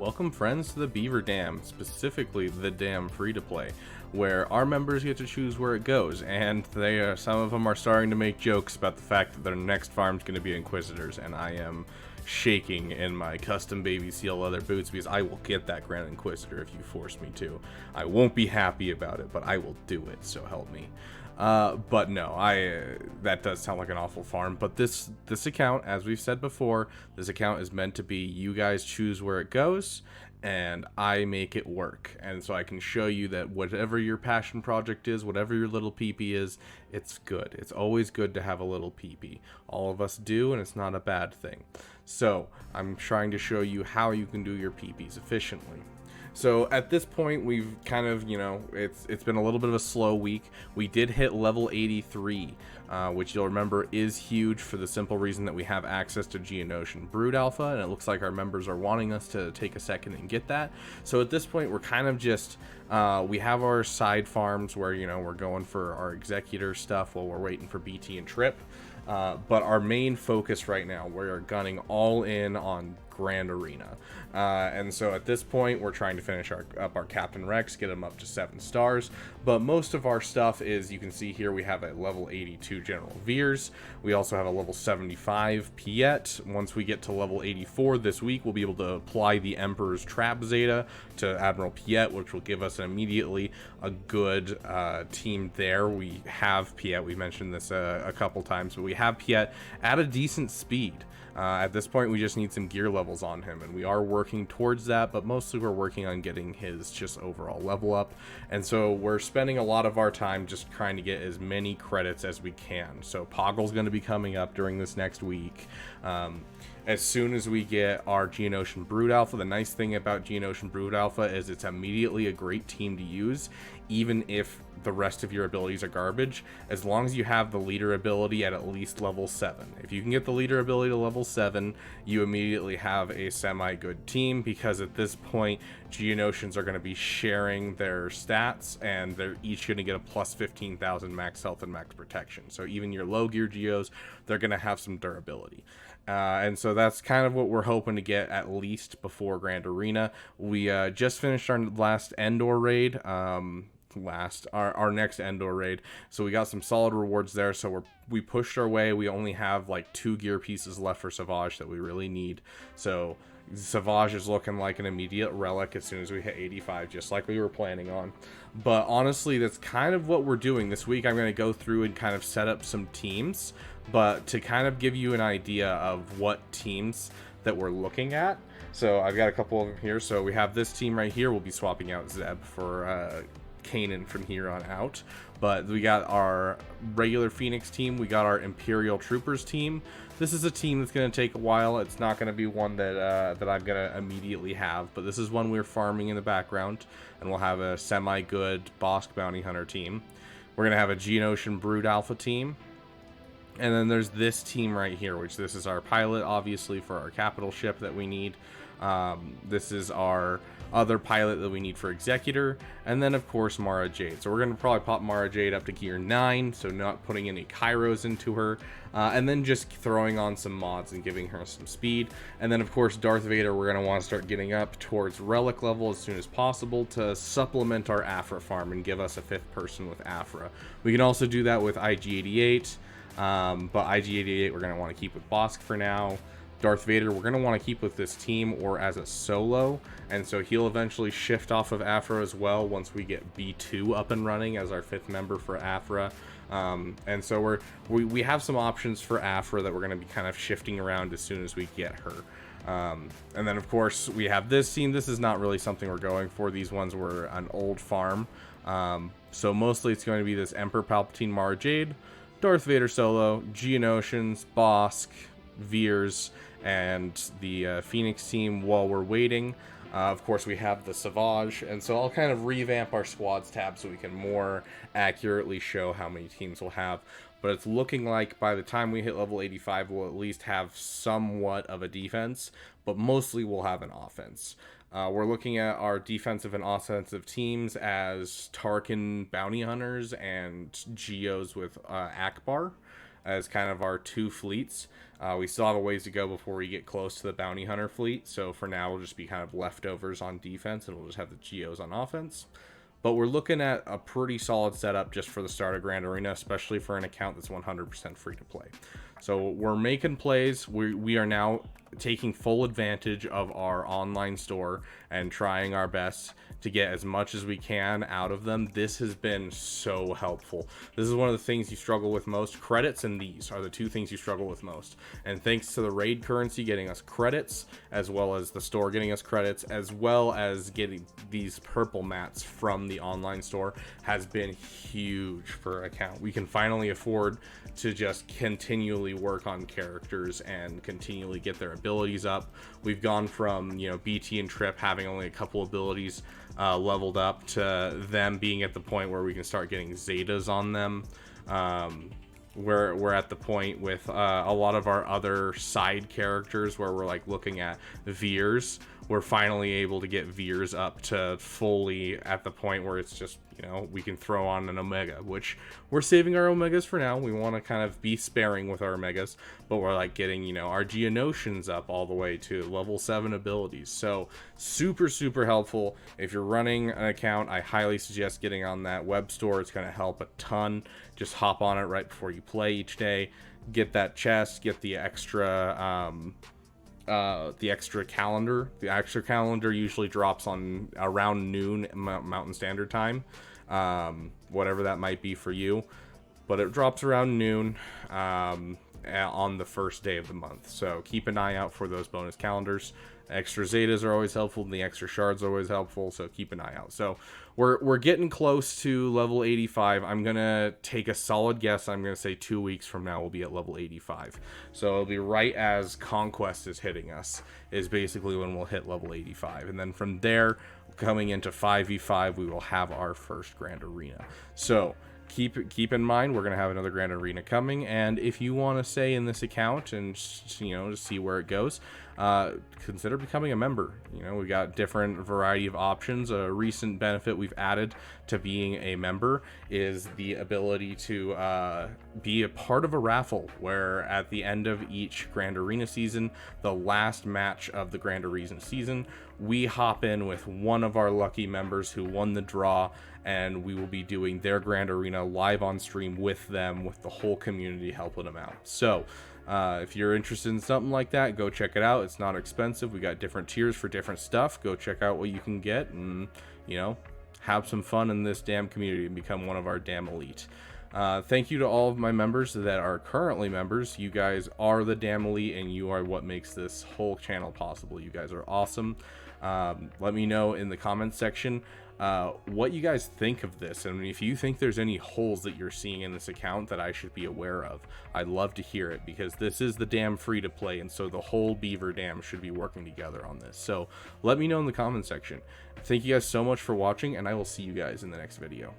Welcome friends to the Beaver Dam, specifically the Dam free-to-play, where our members get to choose where it goes, and some of them are starting to make jokes about the fact that their next farm's going to be Inquisitors, and I am shaking in my custom baby seal leather boots because I will get that Grand Inquisitor if you force me to. I won't be happy about it, but I will do it, so help me. But no, that does sound like an awful farm. But this account, as we've said before, this account is meant to be you guys choose where it goes, and I make it work. And so I can show you that whatever your passion project is, whatever your little peepee is, it's good. It's always good to have a little peepee. All of us do, and it's not a bad thing. So I'm trying to show you how you can do your peepees efficiently. So at this point, we've kind of, it's been a little bit of a slow week. We did hit level 83, which you'll remember is huge for the simple reason that we have access to Geonosian Brood Alpha, and it looks like our members are wanting us to take a second and get that. So at this point, we're kind of just, we have our side farms where, we're going for our Executor stuff while we're waiting for BT and Trip. But our main focus right now, we're gunning all in on Grand Arena. And so at this point, we're trying to finish up our Captain Rex, get him up to 7 stars. But most of our stuff is, you can see here, we have a level 82 General Veers. We also have a level 75 Piet. Once we get to level 84 this week, we'll be able to apply the Emperor's Trap Zeta to Admiral Piet, which will give us immediately a good team there. We have Piet, we mentioned this a couple times, but we have Piet at a decent speed. At this point, we just need some gear levels on him, and we are working towards that, but mostly we're working on getting his just overall level up. And so we're spending a lot of our time just trying to get as many credits as we can. So Poggle's going to be coming up during this next week. As soon as we get our Geonosian Brood Alpha, the nice thing about Geonosian Brood Alpha is it's immediately a great team to use, even if the rest of your abilities are garbage, as long as you have the leader ability at least level 7. If you can get the leader ability to level 7, you immediately have a semi-good team, because at this point, Geonosians are going to be sharing their stats, and they're each going to get a plus 15,000 max health and max protection. So even your low gear Geos, they're going to have some durability. And so that's kind of what we're hoping to get at least before Grand Arena. We just finished our last Endor raid. Our next Endor raid, so we got some solid rewards there. So we pushed our way. We only have like 2 gear pieces left for Savage that we really need. So Savage is looking like an immediate relic as soon as we hit 85, just like we were planning on. But honestly, that's kind of what we're doing this week. I'm going to go through and kind of set up some teams, but to kind of give you an idea of what teams that we're looking at. So I've got a couple of them here. So we have this team right here. We'll be swapping out Zeb for Kanan from here on out. But we got our regular Phoenix team, we got our Imperial Troopers team. This is a team that's going to take a while. It's not going to be one that that I'm going to immediately have, but this is one we're farming in the background, and we'll have a semi-good Bosk Bounty Hunter team. We're going to have a Geonosian Brood Alpha team. And then there's this team right here, which this is our pilot, obviously, for our capital ship that we need. This is our other pilot that we need for Executor, and then of course Mara Jade. So we're going to probably pop Mara Jade up to gear 9, so not putting any Kairos into her, and then just throwing on some mods and giving her some speed. And then of course Darth Vader, we're going to want to start getting up towards relic level as soon as possible to supplement our Afra farm and give us a 5th person with Afra. We can also do that with IG-88, but IG-88 we're going to want to keep with Bosk for now. Darth Vader we're going to want to keep with this team or as a solo, and so he'll eventually shift off of Afra as well once we get B2 up and running as our 5th member for Afra. And so we have some options for Afra that we're going to be kind of shifting around as soon as we get her. And then of course we have this team. This is not really something we're going for. These ones were an old farm, so mostly it's going to be this Emperor Palpatine Mara Jade, Darth Vader solo, Geonosians, Bosk, Veers, and the Phoenix team while we're waiting. Of course, we have the Savage, and so I'll kind of revamp our squads tab so we can more accurately show how many teams we'll have. But it's looking like by the time we hit level 85, we'll at least have somewhat of a defense, but mostly we'll have an offense. We're looking at our defensive and offensive teams as Tarkin Bounty Hunters and Geos with Akbar. as kind of our 2 fleets. We still have a ways to go before we get close to the bounty hunter fleet, so for now we'll just be kind of leftovers on defense, and we'll just have the Geos on offense. But we're looking at a pretty solid setup just for the start of Grand Arena, especially for an account that's 100% free to play. So we're making plays. We are now taking full advantage of our online store and trying our best to get as much as we can out of them. This has been so helpful. This is one of the things you struggle with most. Credits and these are the 2 things you struggle with most. And thanks to the raid currency getting us credits, as well as the store getting us credits, as well as getting these purple mats from the online store, has been huge for our account. We can finally afford to just continually work on characters and continually get their abilities up. We've gone from, you know, BT and Trip having only a couple abilities leveled up to them being at the point where we can start getting Zetas on them. We're at the point with a lot of our other side characters where we're like looking at Veers. We're finally able to get Veers up to fully at the point where it's just, you know, we can throw on an Omega, which we're saving our Omegas for now. We want to kind of be sparing with our Omegas, but we're like getting, you know, our Geonosians up all the way to level 7 abilities. So super, super helpful. If you're running an account, I highly suggest getting on that web store. It's going to help a ton. Just hop on it right before you play each day. Get that chest, get the extra calendar. The extra calendar usually drops on around noon Mountain Standard Time, whatever that might be for you, but it drops around noon on the first day of the month. So keep an eye out for those bonus calendars. Extra Zetas are always helpful, and the extra shards are always helpful, so keep an eye out. So we're getting close to level 85. I'm gonna take a solid guess. I'm gonna say 2 weeks from now we'll be at level 85. So it'll be right as Conquest is hitting us, is basically when we'll hit level 85. And then from there, coming into 5v5, we will have our first Grand Arena. So keep in mind, we're going to have another Grand Arena coming, and if you want to stay in this account and, you know, to see where it goes, consider becoming a member. You know, we got different variety of options. A recent benefit we've added to being a member is the ability to be a part of a raffle, where at the end of each Grand Arena season, the last match of the Grand Arena season, we hop in with one of our lucky members who won the draw, and we will be doing their Grand Arena live on stream with them, with the whole community helping them out. So if you're interested in something like that, go check it out. It's not expensive. We got different tiers for different stuff. Go check out what you can get and, you know, have some fun in this damn community and become one of our damn elite. Thank you to all of my members that are currently members. You guys are the damn elite, and you are what makes this whole channel possible. You guys are awesome. Let me know in the comments section what you guys think of this, and if you think there's any holes that you're seeing in this account that I should be aware of. I'd love to hear it, because this is the damn free to play, and so the whole Beaver Dam should be working together on this. So let me know in the comment section. Thank you guys so much for watching, and I will see you guys in the next video.